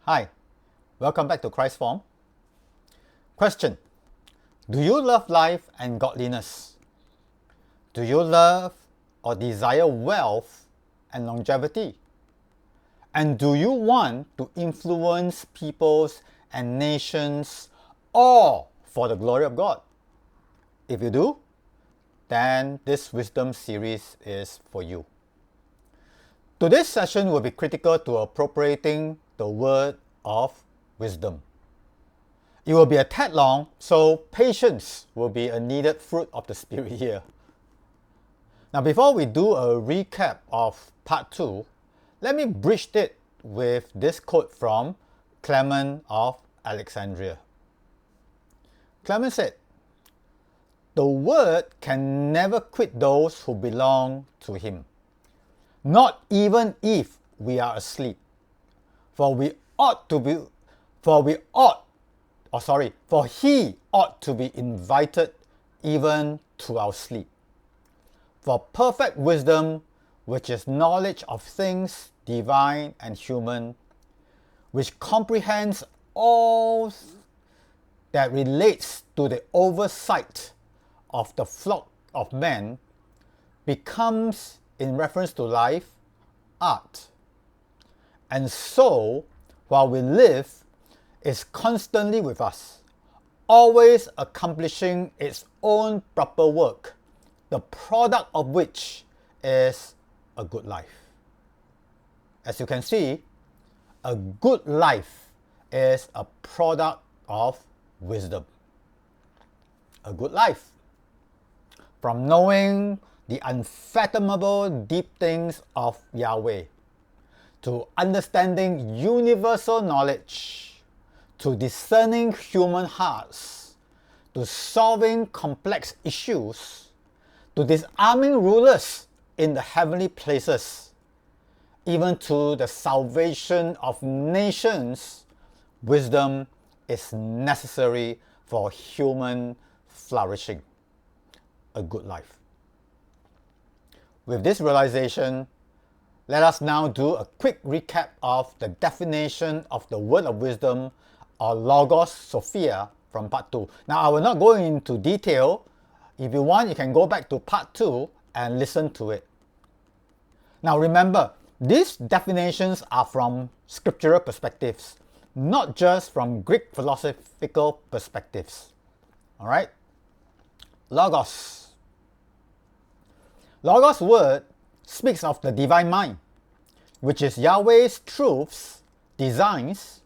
Hi, welcome back to Christ Form. Question: do you love life and godliness? Do you love or desire wealth and longevity? And do you want to influence peoples and nations all for the glory of God? If you do, then this wisdom series is for you. Today's session will be critical to appropriating the word of wisdom. It will be a tad long, so patience will be a needed fruit of the Spirit here. Now, before we do a recap of part 2, let me bridge it with this quote from Clement of Alexandria. Clement said, "The word can never quit those who belong to him, not even if we are asleep. For he ought to be invited even to our sleep. For perfect wisdom, which is knowledge of things divine and human, which comprehends all that relates to the oversight of the flock of men, becomes, in reference to life, art. And so, while we live, is constantly with us, always accomplishing its own proper work, the product of which is a good life." As you can see, a good life is a product of wisdom. A good life. From knowing the unfathomable deep things of Yahweh, to understanding universal knowledge, to discerning human hearts, to solving complex issues, to disarming rulers in the heavenly places, even to the salvation of nations, wisdom is necessary for human flourishing. A good life. With this realization, let us now do a quick recap of the definition of the word of wisdom, or Logos Sophia, from part 2. Now, I will not go into detail. If you want, you can go back to part 2 and listen to it. Now remember, these definitions are from scriptural perspectives, not just from Greek philosophical perspectives. Alright? Logos. Logos word speaks of the divine mind, which is Yahweh's truths, designs,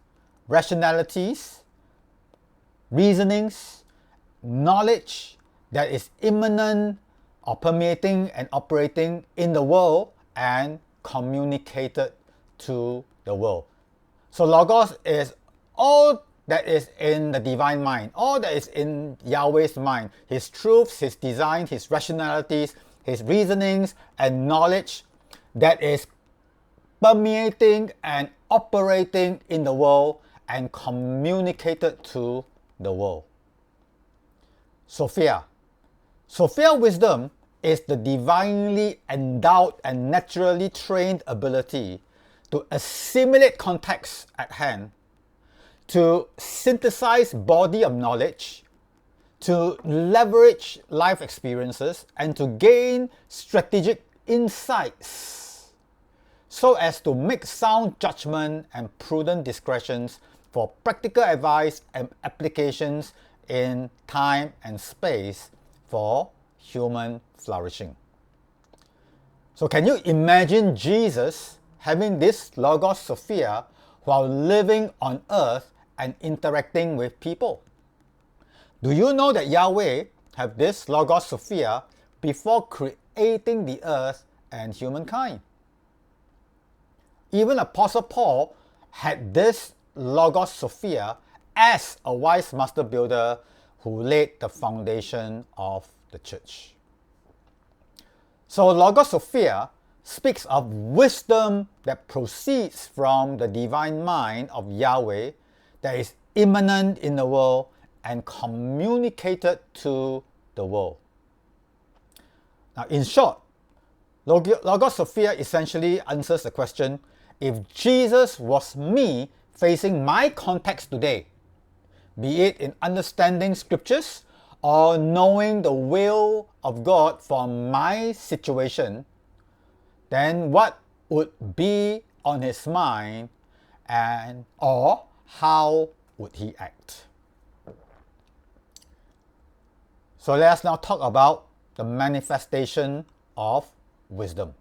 rationalities, reasonings, knowledge that is immanent or permeating and operating in the world and communicated to the world. So Logos is all that is in the divine mind, all that is in Yahweh's mind, his truths, his design, his rationalities, his reasonings and knowledge that is permeating and operating in the world and communicated to the world. Sophia. Sophia wisdom is the divinely endowed and naturally trained ability to assimilate context at hand, to synthesize body of knowledge, to leverage life experiences, and to gain strategic insights so as to make sound judgment and prudent discretions for practical advice and applications in time and space for human flourishing. So can you imagine Jesus having this Logos Sophia while living on earth and interacting with people? Do you know that Yahweh had this Logos Sophia before creating the earth and humankind? Even Apostle Paul had this Logos Sophia as a wise master builder who laid the foundation of the church. So Logos Sophia speaks of wisdom that proceeds from the divine mind of Yahweh that is immanent in the world and communicated to the world. Now, in short, Logos Sophia essentially answers the question, if Jesus was me facing my context today, be it in understanding scriptures or knowing the will of God for my situation, then what would be on his mind, and or how would he act? So let us now talk about the manifestation of wisdom.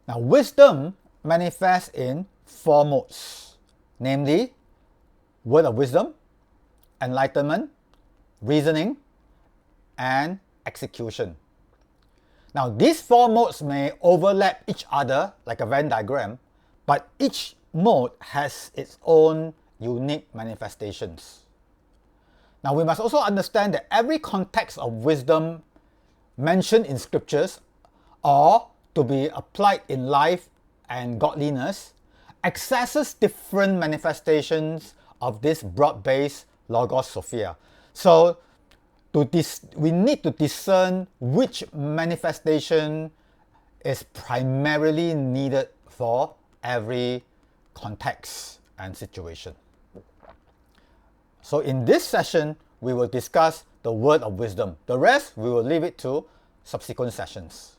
Now, wisdom manifests in four modes, namely word of wisdom, enlightenment, reasoning, and execution. Now, these four modes may overlap each other like a Venn diagram, but each mode has its own unique manifestations. Now, we must also understand that every context of wisdom mentioned in scriptures or to be applied in life and godliness accesses different manifestations of this broad-based Logos Sophia. So we need to discern which manifestation is primarily needed for every context and situation. So in this session, we will discuss the word of wisdom. The rest, we will leave it to subsequent sessions.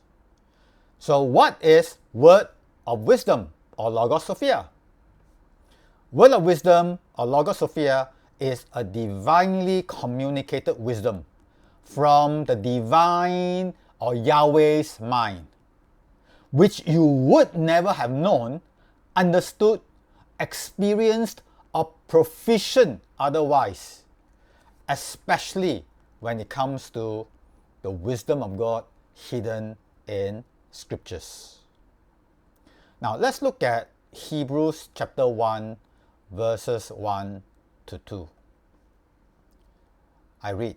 So what is word of wisdom or Logos Sophia? Word of wisdom or Logos Sophia is a divinely communicated wisdom from the divine or Yahweh's mind, which you would never have known, understood, experienced, or proficient otherwise, especially when it comes to the wisdom of God hidden in scriptures. Now let's look at Hebrews chapter 1 verses 1 to 2. I read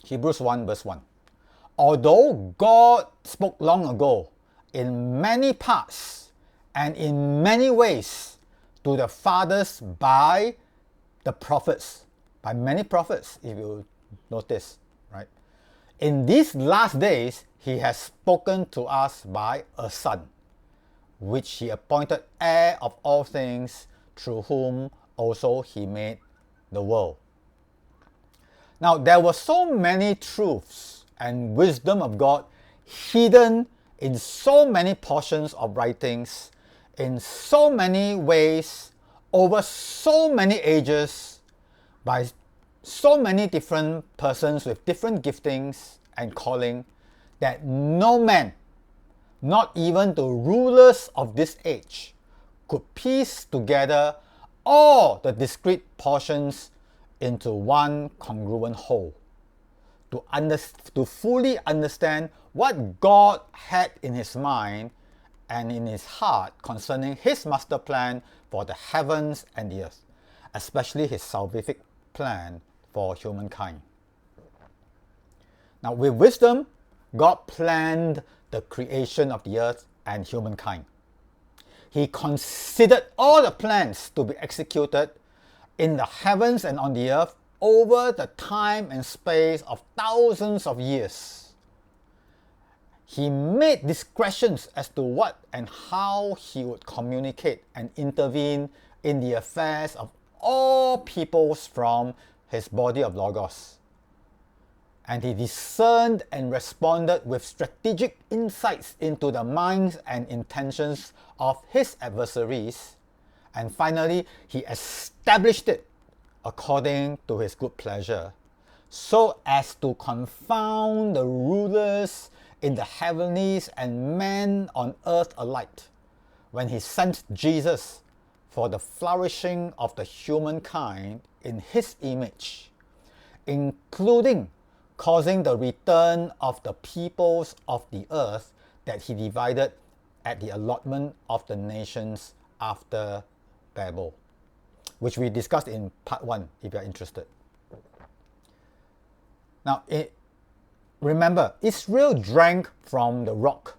Hebrews 1 verse 1. Although God spoke long ago in many parts and in many ways to the fathers by the prophets, by many prophets, if you notice, right? In these last days, he has spoken to us by a Son, which he appointed heir of all things, through whom also he made the world. Now, there were so many truths and wisdom of God hidden in so many portions of writings, in so many ways, over so many ages, by so many different persons with different giftings and calling, that no man, not even the rulers of this age, could piece together all the discrete portions into one congruent whole, to fully understand what God had in his mind and in his heart concerning his master plan for the heavens and the earth, especially his salvific plan for humankind. Now, with wisdom, God planned the creation of the earth and humankind. He considered all the plans to be executed in the heavens and on the earth over the time and space of thousands of years. He made discretions as to what and how he would communicate and intervene in the affairs of all peoples from his body of Logos. And he discerned and responded with strategic insights into the minds and intentions of his adversaries. And finally, he established it according to his good pleasure, so as to confound the rulers in the heavenlies and men on earth alike, when he sent Jesus for the flourishing of the humankind in his image, including causing the return of the peoples of the earth that he divided at the allotment of the nations after Babel, which we discussed in part 1 if you are interested. Now, remember, Israel drank from the rock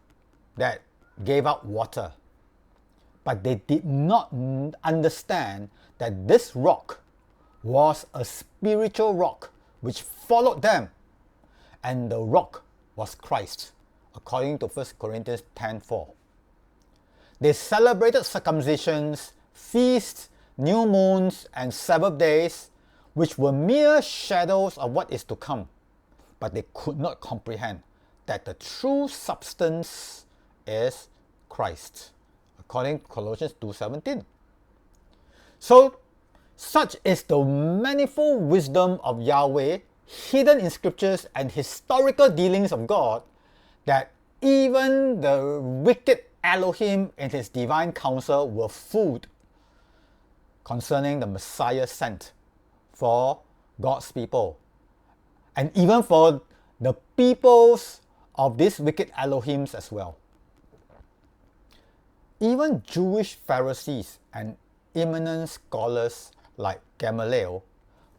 that gave out water, but they did not understand that this rock was a spiritual rock which followed them, and the rock was Christ, according to 1 Corinthians 10:4. They celebrated circumcisions, feasts, new moons, and Sabbath days, which were mere shadows of what is to come, but they could not comprehend that the true substance is Christ, according to Colossians 2:17. So, such is the manifold wisdom of Yahweh, hidden in scriptures and historical dealings of God, that even the wicked Elohim in his divine counsel were fooled concerning the Messiah sent for God's people, and even for the peoples of these wicked Elohims as well. Even Jewish Pharisees and eminent scholars like Gamaliel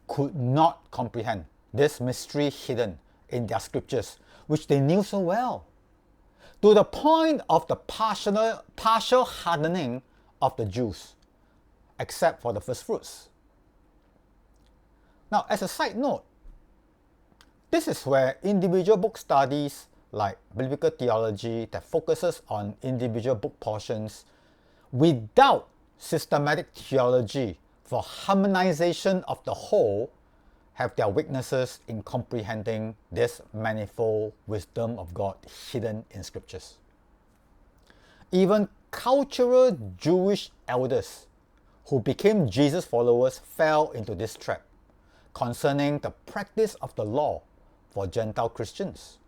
could not comprehend this mystery hidden in their scriptures, which they knew so well, to the point of the partial hardening of the Jews, except for the first fruits. Now, as a side note, this is where individual book studies like biblical theology that focuses on individual book portions without systematic theology for harmonization of the whole have their weaknesses in comprehending this manifold wisdom of God hidden in scriptures. Even cultural Jewish elders who became Jesus followers fell into this trap concerning the practice of the law for Gentile Christians.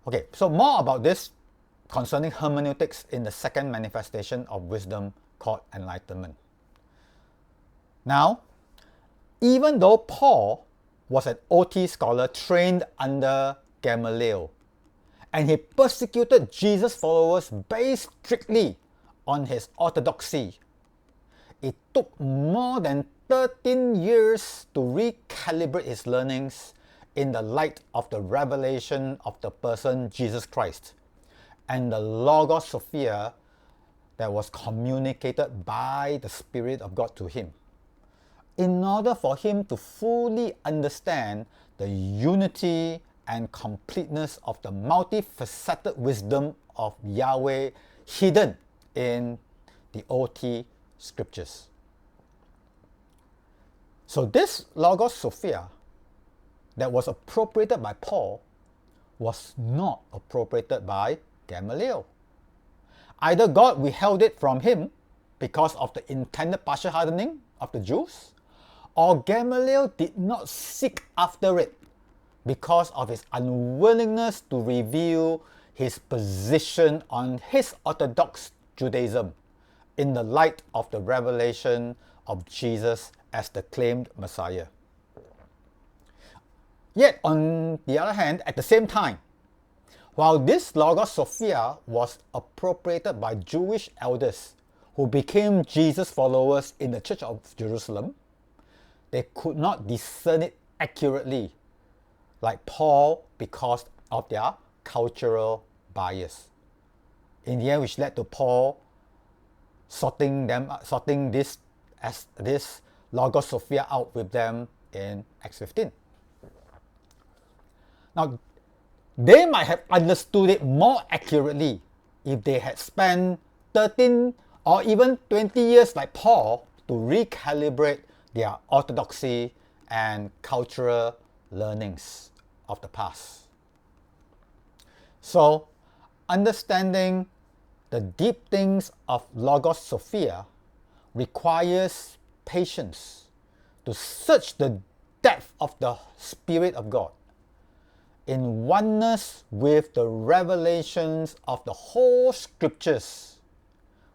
Okay, so more about this concerning hermeneutics in the second manifestation of wisdom called enlightenment. Now, even though Paul was an OT scholar trained under Gamaliel, and he persecuted Jesus followers based strictly on his orthodoxy, it took more than 13 years to recalibrate his learnings in the light of the revelation of the person Jesus Christ and the Logos Sophia that was communicated by the Spirit of God to him, in order for him to fully understand the unity and completeness of the multifaceted wisdom of Yahweh hidden in the OT scriptures. So this Logos Sophia that was appropriated by Paul was not appropriated by Gamaliel. Either God withheld it from him because of the intended partial hardening of the Jews, or Gamaliel did not seek after it because of his unwillingness to reveal his position on his orthodox Judaism in the light of the revelation of Jesus as the claimed Messiah. Yet, on the other hand, at the same time, while this Logos Sophia was appropriated by Jewish elders who became Jesus followers in the Church of Jerusalem, they could not discern it accurately, like Paul, because of their cultural bias. In the end, which led to Paul sorting this Logos Sophia out with them in Acts 15. Now, they might have understood it more accurately if they had spent 13 or even 20 years like Paul to recalibrate their orthodoxy and cultural learnings of the past. So, understanding the deep things of Logos Sophia requires patience to search the depth of the Spirit of God in oneness with the revelations of the whole scriptures,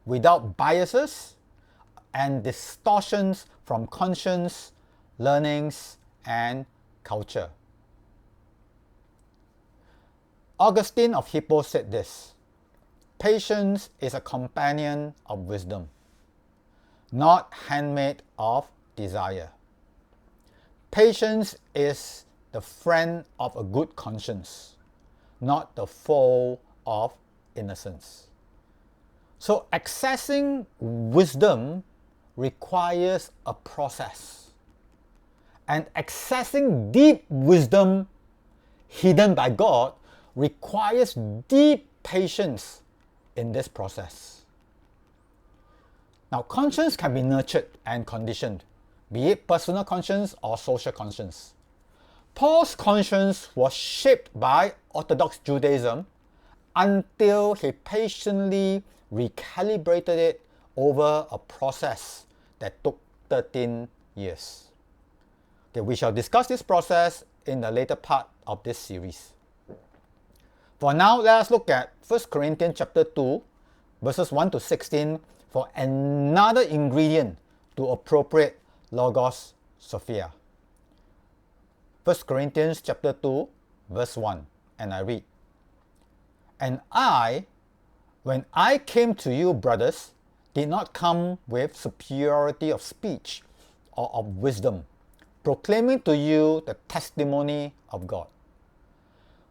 without biases and distortions from conscience, learnings, and culture. Augustine of Hippo said this: patience is a companion of wisdom, not handmaid of desire. Patience is the friend of a good conscience, not the foe of innocence. So accessing wisdom requires a process. And accessing deep wisdom hidden by God requires deep patience in this process. Now, conscience can be nurtured and conditioned, be it personal conscience or social conscience. Paul's conscience was shaped by Orthodox Judaism until he patiently recalibrated it over a process that took 13 years. Okay, we shall discuss this process in the later part of this series. For now, let us look at 1 Corinthians chapter 2, verses 1 to 16 for another ingredient to appropriate Logos Sophia. 1 Corinthians chapter 2, verse 1, and I read, "And I, when I came to you, brothers, did not come with superiority of speech or of wisdom, proclaiming to you the testimony of God.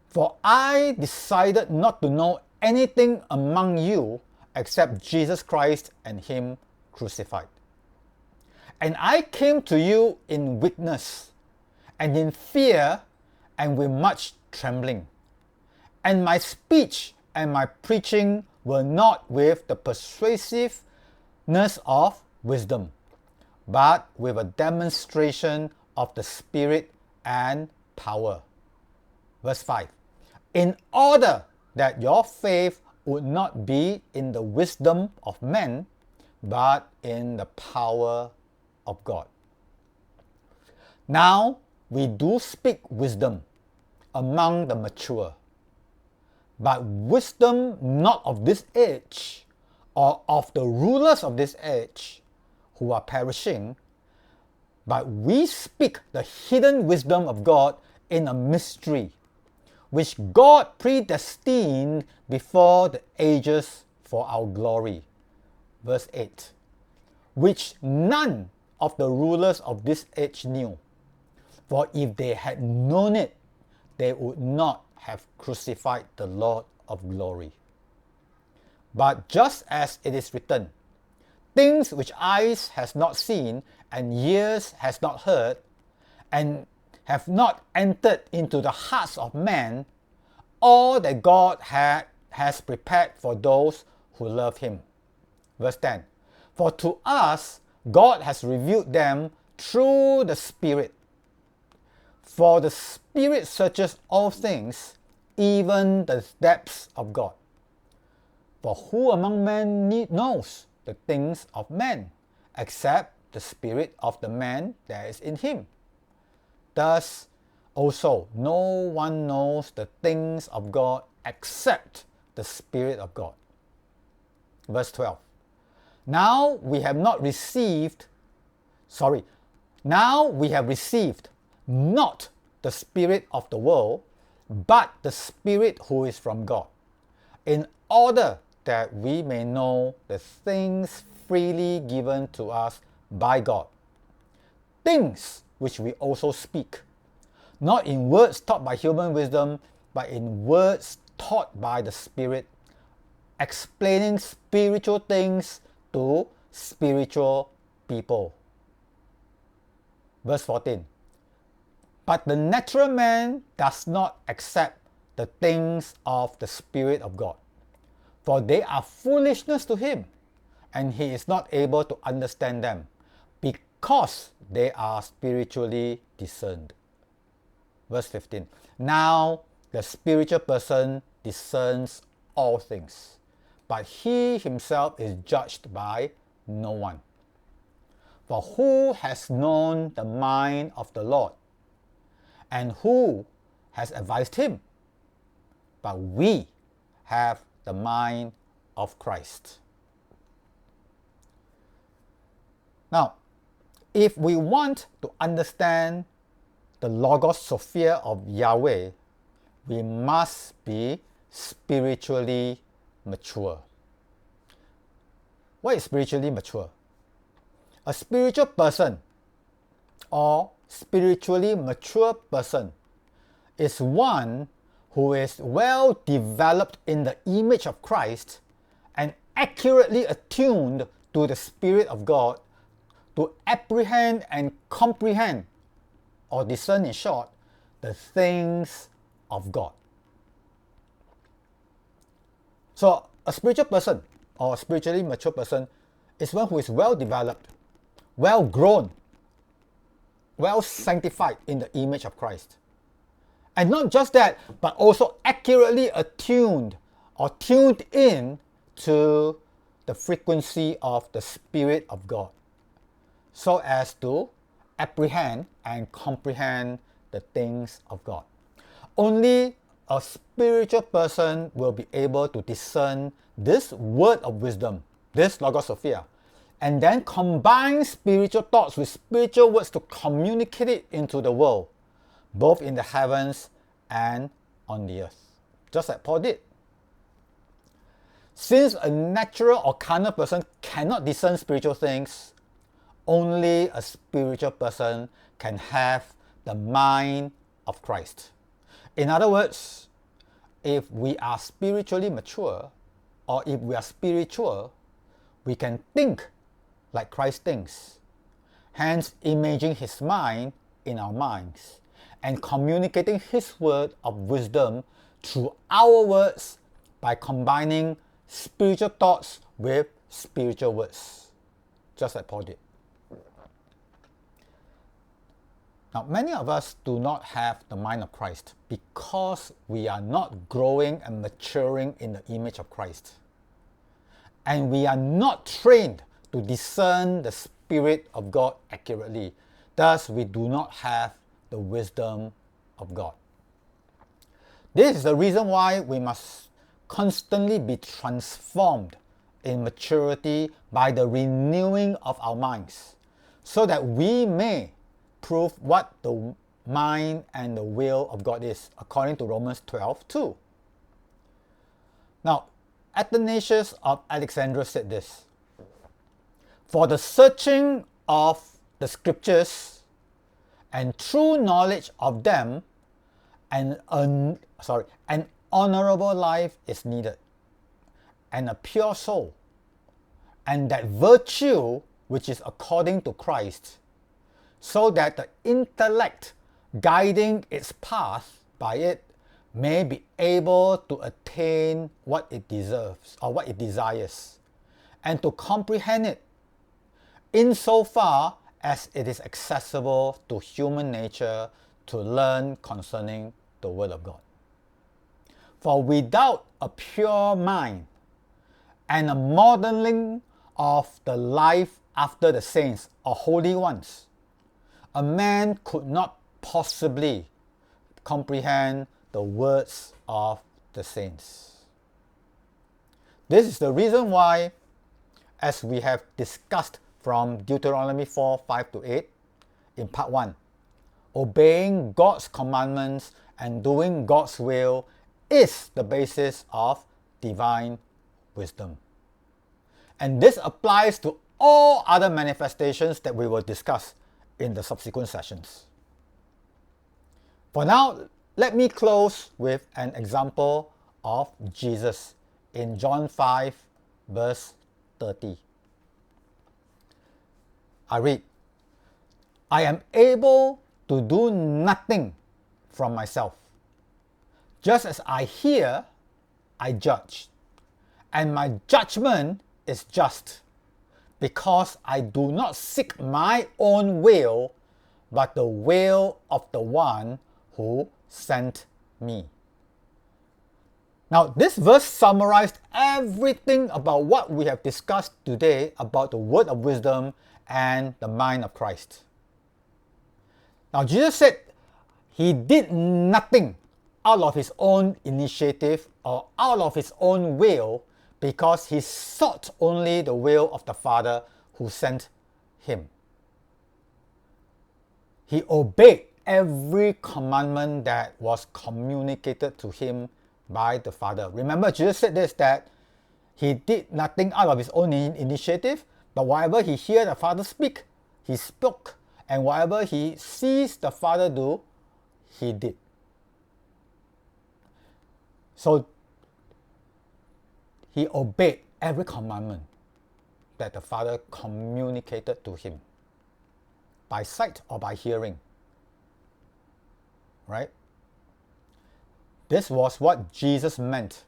For I decided not to know anything among you except Jesus Christ and Him crucified. And I came to you in weakness and in fear and with much trembling. And my speech and my preaching were not with the persuasiveness of wisdom, but with a demonstration of the Spirit and power." Verse 5. "In order that your faith would not be in the wisdom of men, but in the power of God. Now we do speak wisdom among the mature, but wisdom not of this age, or of the rulers of this age, who are perishing, but we speak the hidden wisdom of God in a mystery, which God predestined before the ages for our glory." Verse 8. "Which none of the rulers of this age knew. For if they had known it, they would not have crucified the Lord of glory. But just as it is written, things which eyes has not seen and ears has not heard, and have not entered into the hearts of man, all that God has prepared for those who love Him." Verse 10. "For to us God has revealed them through the Spirit. For the Spirit searches all things, even the depths of God. For who among men knows the things of man, except the spirit of the man that is in him? Thus also no one knows the things of God except the Spirit of God." Verse 12. Now we have received not the spirit of the world, but the Spirit who is from God, in order that we may know the things freely given to us by God, things which we also speak, not in words taught by human wisdom, but in words taught by the Spirit, explaining spiritual things to spiritual people. Verse 14. "But the natural man does not accept the things of the Spirit of God, for they are foolishness to him, and he is not able to understand them, because they are spiritually discerned." Verse 15. "Now the spiritual person discerns all things, but he himself is judged by no one. For who has known the mind of the Lord, and who has advised him? But we have the mind of Christ." Now, if we want to understand the Logos Sophia of Yahweh, we must be spiritually mature. What is spiritually mature? A spiritual person or spiritually mature person is one who is well developed in the image of Christ and accurately attuned to the Spirit of God to apprehend and comprehend, or discern in short, the things of God. So a spiritual person or a spiritually mature person is one who is well developed, well grown, well sanctified in the image of Christ. And not just that, but also accurately attuned or tuned in to the frequency of the Spirit of God, so as to apprehend and comprehend the things of God. Only a spiritual person will be able to discern this word of wisdom, this Logos Sophia, and then combine spiritual thoughts with spiritual words to communicate it into the world, both in the heavens and on the earth, just like Paul did. Since a natural or carnal person cannot discern spiritual things, only a spiritual person can have the mind of Christ. In other words, if we are spiritually mature, or if we are spiritual, we can think like Christ thinks, hence imaging his mind in our minds and communicating his word of wisdom through our words by combining spiritual thoughts with spiritual words, just like Paul did. Now, many of us do not have the mind of Christ because we are not growing and maturing in the image of Christ. And we are not trained to discern the Spirit of God accurately. Thus, we do not have the wisdom of God. This is the reason why we must constantly be transformed in maturity by the renewing of our minds, so that we may prove what the mind and the will of God is, according to Romans 12:2. Now, Athanasius of Alexandria said this: "For the searching of the scriptures and true knowledge of them, an honorable life is needed, and a pure soul, and that virtue which is according to Christ, so that the intellect guiding its path by it may be able to attain what it deserves or what it desires, and to comprehend it insofar as it is accessible to human nature to learn concerning the Word of God. For without a pure mind and a modeling of the life after the saints or holy ones, a man could not possibly comprehend the words of the saints." This is the reason why, as we have discussed from Deuteronomy 4:5-8 in part 1, obeying God's commandments and doing God's will is the basis of divine wisdom. And this applies to all other manifestations that we will discuss in the subsequent sessions. For now, let me close with an example of Jesus in John 5, verse 30. I read, "I am able to do nothing from myself. Just as I hear, I judge, and my judgment is just, because I do not seek my own will, but the will of the one who sent me." Now, this verse summarized everything about what we have discussed today about the word of wisdom and the mind of Christ. Now, Jesus said he did nothing out of his own initiative or out of his own will, because he sought only the will of the Father who sent him. He obeyed every commandment that was communicated to him by the Father. Remember, Jesus said this, that he did nothing out of his own initiative, but whatever he heard the Father speak, he spoke, and whatever he sees the Father do, he did. So he obeyed every commandment that the Father communicated to him, by sight or by hearing. Right? This was what Jesus meant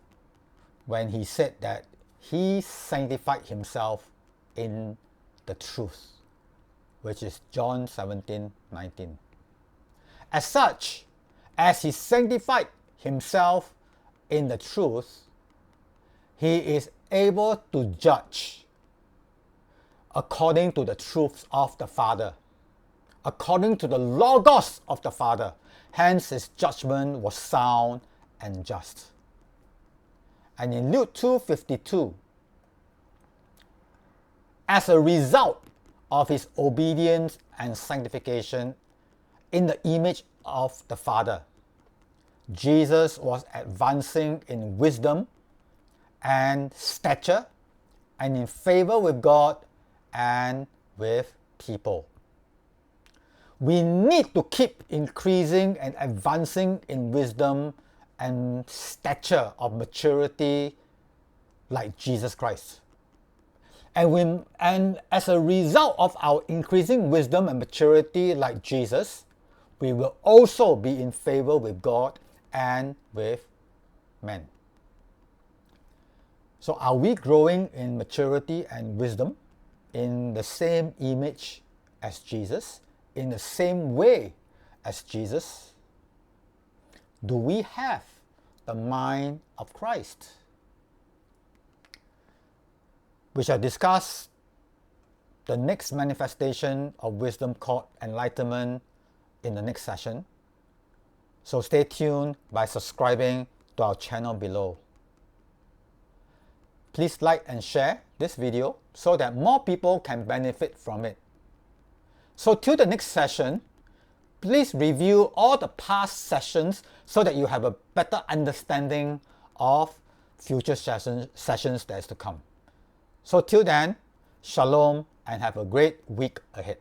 when he said that he sanctified himself in the truth, which is John 17:19. As such, as he sanctified himself in the truth, he is able to judge according to the truths of the Father, according to the Logos of the Father. Hence his judgment was sound and just. And in Luke 2:52, as a result of his obedience and sanctification in the image of the Father, Jesus was advancing in wisdom and stature and in favor with God and with people. We need to keep increasing and advancing in wisdom and stature of maturity like Jesus Christ. And as a result of our increasing wisdom and maturity like Jesus, we will also be in favor with God and with men. So are we growing in maturity and wisdom in the same image as Jesus, in the same way as Jesus? Do we have the mind of Christ? We shall discuss the next manifestation of wisdom called enlightenment in the next session. So stay tuned by subscribing to our channel below. Please like and share this video so that more people can benefit from it. So till the next session, please review all the past sessions so that you have a better understanding of future sessions that is to come. So till then, shalom and have a great week ahead.